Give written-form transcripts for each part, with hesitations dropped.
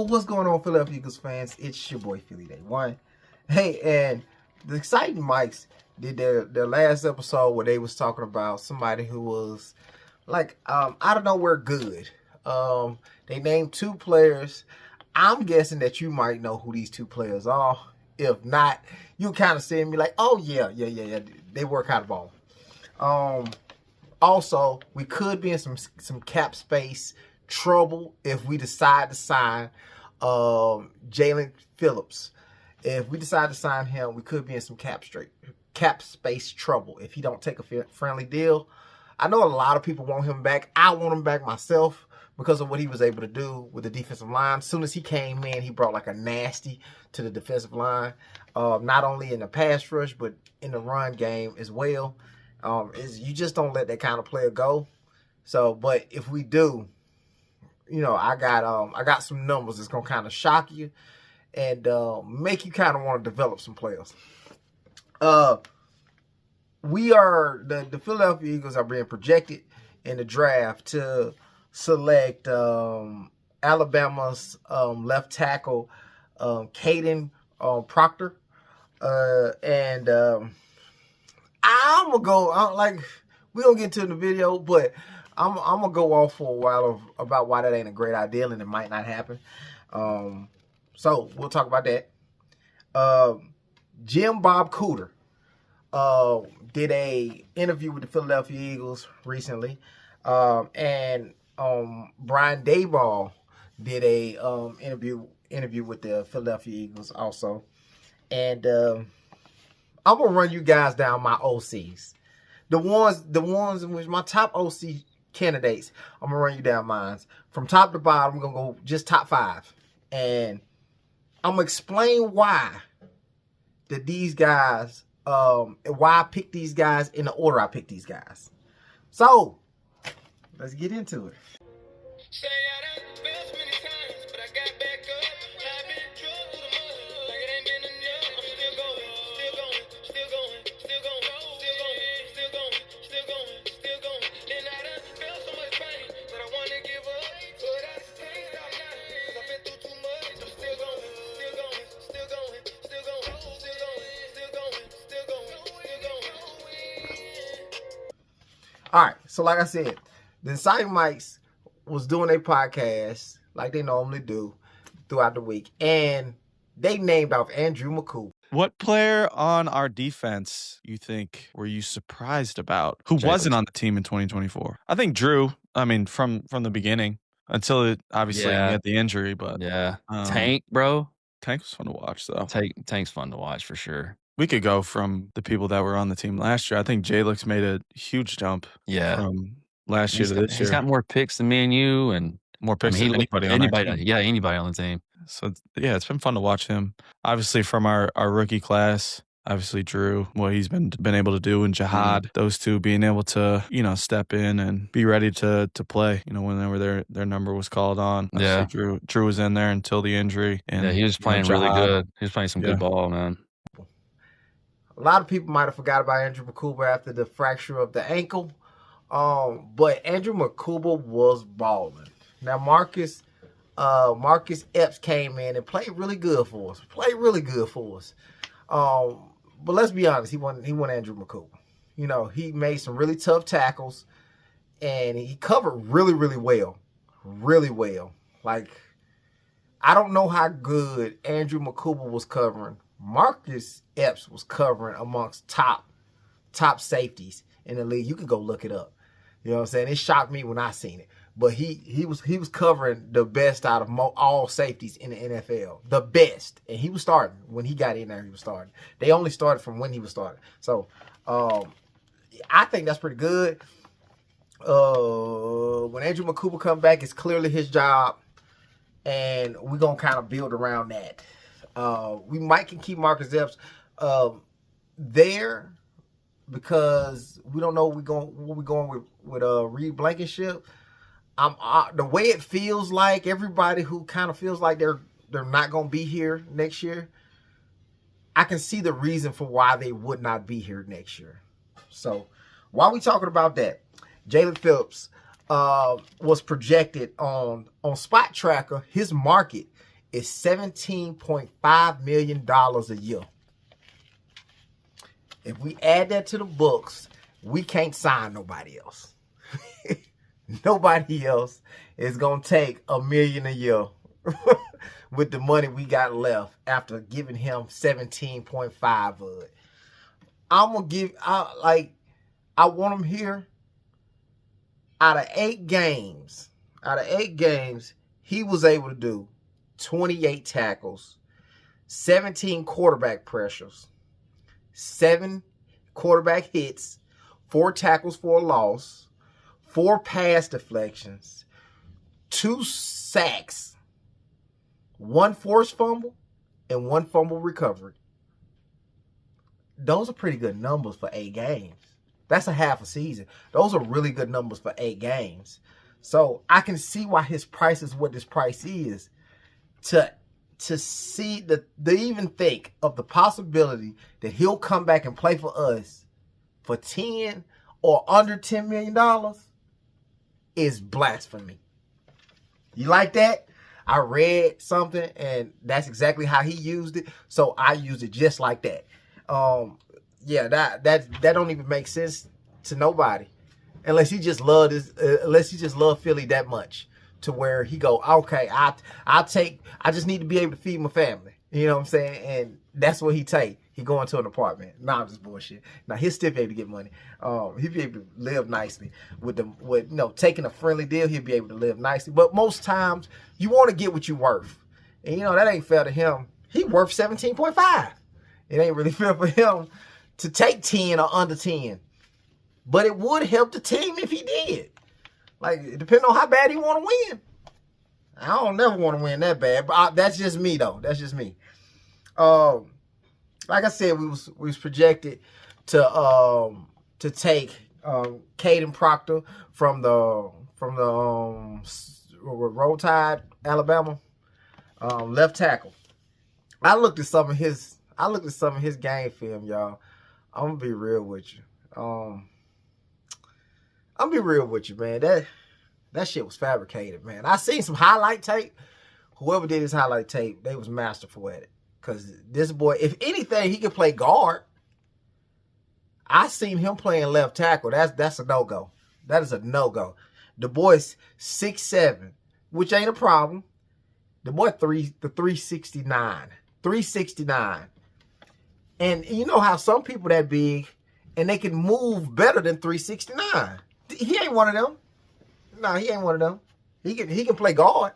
what's going on, Philadelphia Eagles fans? It's your boy Philly Day One. Hey, and the Exciting Mics did their last episode where they was talking about somebody who was like out of nowhere good. They named two players. I'm guessing that you might know who these two players are. If not, you kind of see me like, oh yeah, they work out of ball. Also, we could be in some cap space trouble if we decide to sign Jalen Phillips. If we decide to sign him, we could be in some cap space trouble if he don't take a friendly deal. I know a lot of people want him back. I want him back myself because of what he was able to do with the defensive line. As soon as he came in, he brought like a nasty to the defensive line, not only in the pass rush, but in the run game as well. You just don't let that kind of player go. So, but if we do, you know, I got some numbers that's gonna kind of shock you and make you kind of want to develop some players. We are the Philadelphia Eagles are being projected in the draft to select Alabama's left tackle Caden Proctor, and I'm gonna go we gonna get into in the video, but I'm gonna go off for a while about why that ain't a great idea and it might not happen. So we'll talk about that. Jim Bob Cooter did a interview with the Philadelphia Eagles recently, and Brian Daboll did a interview with the Philadelphia Eagles also, and I'm gonna run you guys down my OCs, the ones in which my top OC candidates. I'm gonna run you down mine from top to bottom. I'm gonna go just top 5, and I'm gonna explain why that these guys, why I picked these guys in the order I picked these guys. So let's get into it. All right, so like I said, the Exciting Mics was doing a podcast like they normally do throughout the week, and they named off Andrew McCool. What player on our defense you think were you surprised about who wasn't on the team in 2024? I think Drew. I mean, from the beginning until it obviously he had the injury, but Tank, bro. Tank was fun to watch though. Tank's fun to watch for sure. We could go from the people that were on the team last year. I think Jalix made a huge jump from last year to this year. He's got more picks than me and you, and more picks than anybody on the team. So, yeah, it's been fun to watch him. Obviously, from our rookie class, obviously Drew, what he's been able to do, and Jihad, those two being able to, you know, step in and be ready to play, you know, whenever their number was called on. Obviously, Drew was in there until the injury. And he was playing really good. He was playing some good ball, man. A lot of people might have forgot about Andrew McCouber after the fracture of the ankle. But Andrew McCouber was balling. Now, Marcus Epps came in and played really good for us. But let's be honest, he wasn't Andrew McCouber. You know, he made some really tough tackles, and he covered really, really well. Really well. Like, I don't know how good Andrew McCouber was covering. Marcus Epps was covering amongst top safeties in the league. You can go look it up. You know what I'm saying? It shocked me when I seen it. But he was covering the best out of all safeties in the NFL. The best. And he was starting. When he got in there, he was starting. They only started from when he was starting. So, I think that's pretty good. When Andrew McCouber come back, it's clearly his job. And we're going to kind of build around that. We might can keep Marcus Epps there because we don't know where we're going with Reed Blankenship. The way it feels like everybody who kind of feels like they're not going to be here next year, I can see the reason for why they would not be here next year. So while we talking about that, Jalen Phillips was projected on Spot Tracker. His market is $17.5 million a year. If we add that to the books, we can't sign nobody else. Nobody else is going to take $1 million a year with the money we got left after giving him 17.5 of it. I'm going to give, I want him here. Out of 8 games, he was able to do 28 tackles, 17 quarterback pressures, 7 quarterback hits, 4 tackles for a loss, 4 pass deflections, 2 sacks, 1 forced fumble, and 1 fumble recovery. Those are pretty good numbers for 8 games. That's a half a season. Those are really good numbers for 8 games. So I can see why his price is what this price is. To see to even think of the possibility that he'll come back and play for us for 10 or under $10 million is blasphemy. You like that? I read something and that's exactly how he used it. So I used it just like that. Yeah, that don't even make sense to nobody, unless he just loved Philly that much to where he go, okay, I just need to be able to feed my family. You know what I'm saying? And that's what he take. He go into an apartment. Nah, I'm just bullshit. Now he'll still be able to get money. He'll be able to live nicely with taking a friendly deal. He'll be able to live nicely. But most times you want to get what you worth, and that ain't fair to him. He worth 17.5. It ain't really fair for him to take 10 or under 10. But it would help the team if he did. Like, depending on how bad he want to win. I don't never want to win that bad. But that's just me, though. That's just me. Like I said, we was projected to take Caden Proctor from the Roll Tide, Alabama, left tackle. I looked at some of his game film, y'all. I'm gonna be real with you. Man. That shit was fabricated, man. I seen some highlight tape. Whoever did his highlight tape, they was masterful at it. Cause this boy, if anything, he could play guard. I seen him playing left tackle. That's a no-go. That is a no-go. The boy's 6'7", which ain't a problem. The boy 369. 369. And you know how some people that big and they can move better than 369. He ain't one of them. No, he ain't one of them. He can play guard.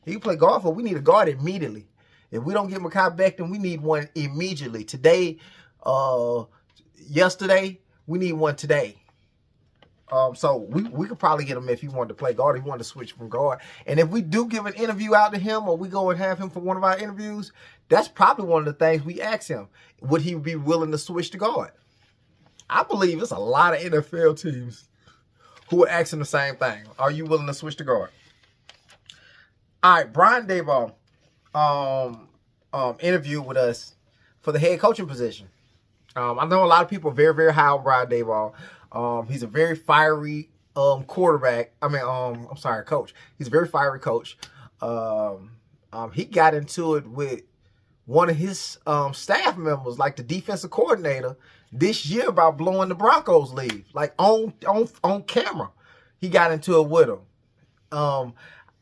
He can play guard, but we need a guard immediately. If we don't get Mekhi Becton, we need one immediately. Today, yesterday, we need one today. So we could probably get him if he wanted to play guard. He wanted to switch from guard. And if we do give an interview out to him or we go and have him for one of our interviews, that's probably one of the things we ask him. Would he be willing to switch to guard? I believe there's a lot of NFL teams who are asking the same thing. Are you willing to switch to guard? All right, Brian Daboll interviewed with us for the head coaching position. I know a lot of people are very, very high on Brian Daboll. He's a very fiery coach. He's a very fiery coach. He got into it with one of his staff members, like the defensive coordinator, this year about blowing the Broncos leave, like on camera. He got into it with him.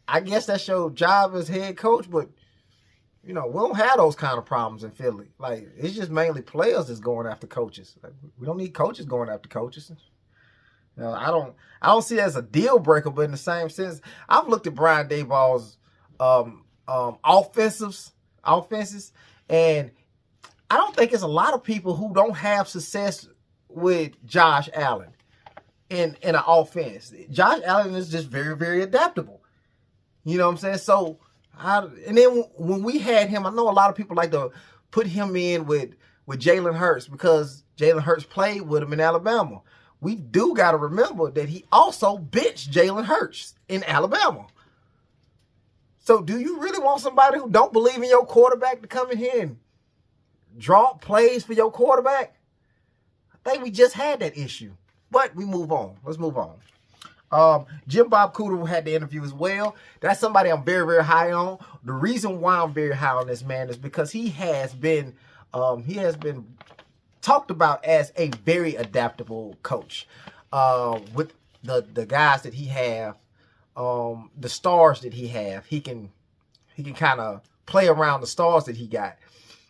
I guess that's your job as head coach, but we don't have those kind of problems in Philly. Like, it's just mainly players that's going after coaches. Like, we don't need coaches going after coaches. I don't see it as a deal breaker, but in the same sense, I've looked at Brian Daboll's offenses, and I don't think it's a lot of people who don't have success with Josh Allen in an offense. Josh Allen is just very, very adaptable. You know what I'm saying? So, and then when we had him, I know a lot of people like to put him in with Jalen Hurts because Jalen Hurts played with him in Alabama. We do got to remember that he also benched Jalen Hurts in Alabama. So do you really want somebody who don't believe in your quarterback to come in here and draw plays for your quarterback? I think we just had that issue. But we move on. Let's move on. Jim Bob Cooter had the interview as well. That's somebody I'm very, very high on. The reason why I'm very high on this man is because he has been talked about as a very adaptable coach. With the guys that he have, the stars that he have, he can kind of play around the stars that he got.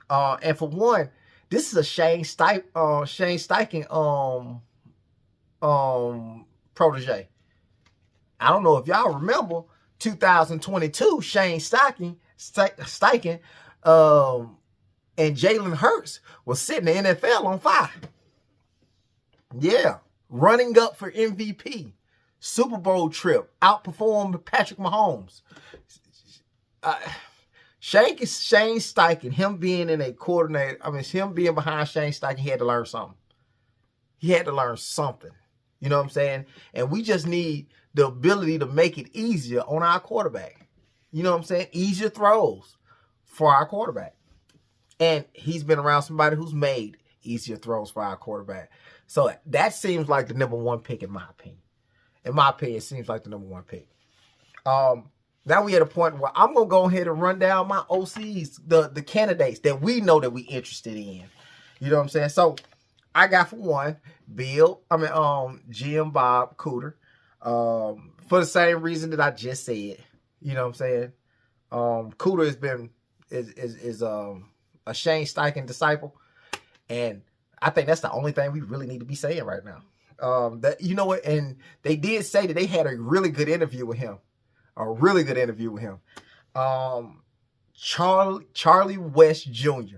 And for one, this is a Shane Steichen protege. I don't know if y'all remember 2022, Shane Steichen and Jalen Hurts was setting the NFL on fire. Yeah, running up for MVP, Super Bowl trip, outperformed Patrick Mahomes. Shane Steichen, him being in a coordinator, him being behind Shane Steichen, he had to learn something. He had to learn something. You know what I'm saying? And we just need the ability to make it easier on our quarterback. You know what I'm saying? Easier throws for our quarterback. And he's been around somebody who's made easier throws for our quarterback. So that seems like the number one pick in my opinion. In my opinion, it seems like the number one pick. Now we at a point where I'm going to go ahead and run down my OCs, the candidates that we know that we interested in. You know what I'm saying? So I got, for one, Jim Bob Cooter. For the same reason that I just said. You know what I'm saying? Cooter is a Shane Steichen disciple. And I think that's the only thing we really need to be saying right now. You know what? And they did say that they had a really good interview with him. Charlie West Jr.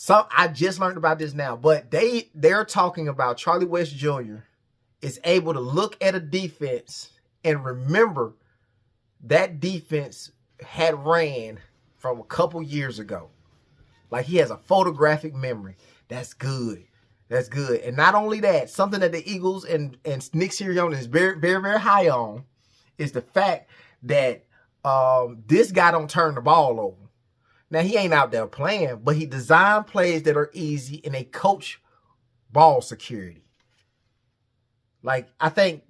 I just learned about this now, but they're talking about Charlie West Jr. is able to look at a defense and remember that defense had ran from a couple years ago. Like, he has a photographic memory. That's good. That's good. And not only that, something that the Eagles and Nick Sirianni is very, very, very high on is the fact that this guy don't turn the ball over. Now, he ain't out there playing, but he designed plays that are easy and they coach ball security. Like, I think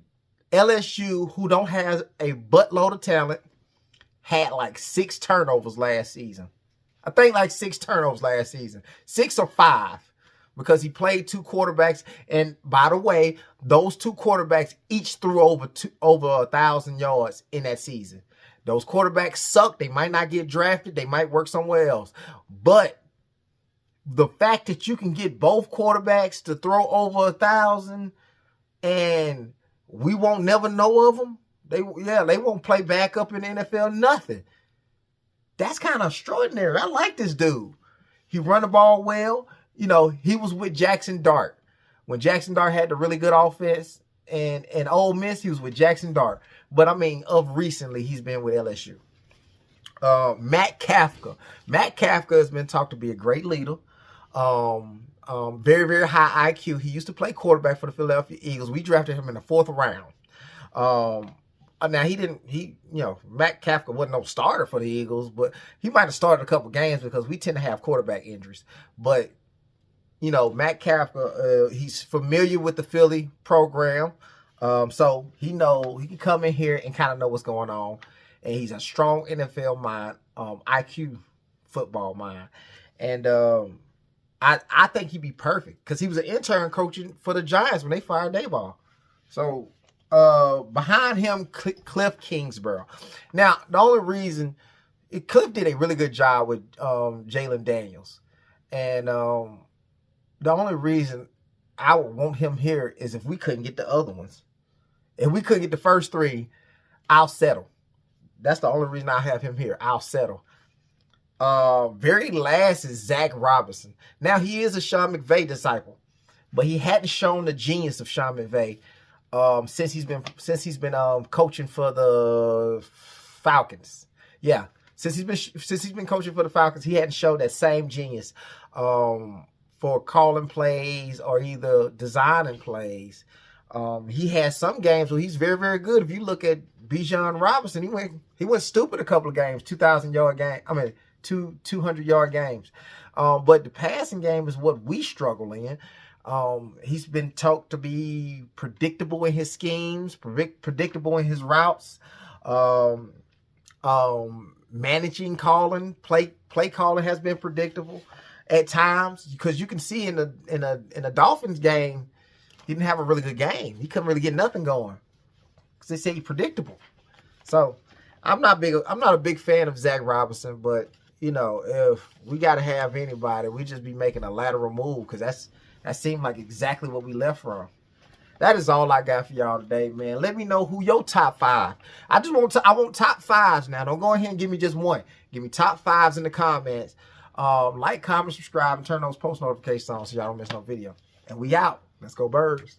LSU, who don't have a buttload of talent, had like 6 turnovers last season. I think like 6 turnovers last season. 6 or 5. Because he played 2 quarterbacks. And by the way, those 2 quarterbacks each threw over 1,000 yards in that season. Those quarterbacks suck. They might not get drafted. They might work somewhere else. But the fact that you can get both quarterbacks to throw over 1,000 and we won't never know of them. They won't play backup in the NFL, nothing. That's kind of extraordinary. I like this dude. He run the ball well. You know, he was with Jackson Dart. When Jackson Dart had the really good offense and Ole Miss, he was with Jackson Dart. But, of recently, he's been with LSU. Matt Kafka. Matt Kafka has been talked to be a great leader. Very, very high IQ. He used to play quarterback for the Philadelphia Eagles. We drafted him in the 4th round. Now, Matt Kafka wasn't no starter for the Eagles, but he might have started a couple games because we tend to have quarterback injuries. But, Matt Kafka, he's familiar with the Philly program. So he can come in here and kind of know what's going on. And he's a strong NFL mind, IQ football mind. And I think he'd be perfect because he was an intern coaching for the Giants when they fired Daboll. So behind him, Cliff Kingsbury. Now, the only reason, Cliff did a really good job with Jalen Daniels. And the only reason I would want him here is if we couldn't get the other ones. If we couldn't get the first 3, I'll settle. That's the only reason I have him here. I'll settle. Very last is Zach Robinson. Now, he is a Sean McVay disciple, but he hadn't shown the genius of Sean McVay since he's been coaching for the Falcons. Yeah, since he's been coaching for the Falcons, he hadn't shown that same genius for calling plays or either designing plays. He has some games where he's very, very good. If you look at Bijan Robinson, he went stupid a couple of games, 200-yard games. But the passing game is what we struggle in. He's been talked to be predictable in his schemes, predictable in his routes. Managing calling, play calling has been predictable at times, because you can see in the Dolphins game, he didn't have a really good game. He couldn't really get nothing going because they say he's predictable. So I'm not a big fan of Zach Robinson, but you know, if we got to have anybody, we just be making a lateral move, because that seemed like exactly what we left from. That is all I got for y'all today, man. Let me know who your top 5. I want top 5s now. Don't go ahead and give me just one. Give me top 5s in the comments. Like, comment, subscribe, and turn those post notifications on so y'all don't miss no video. And we out. Let's go Birds.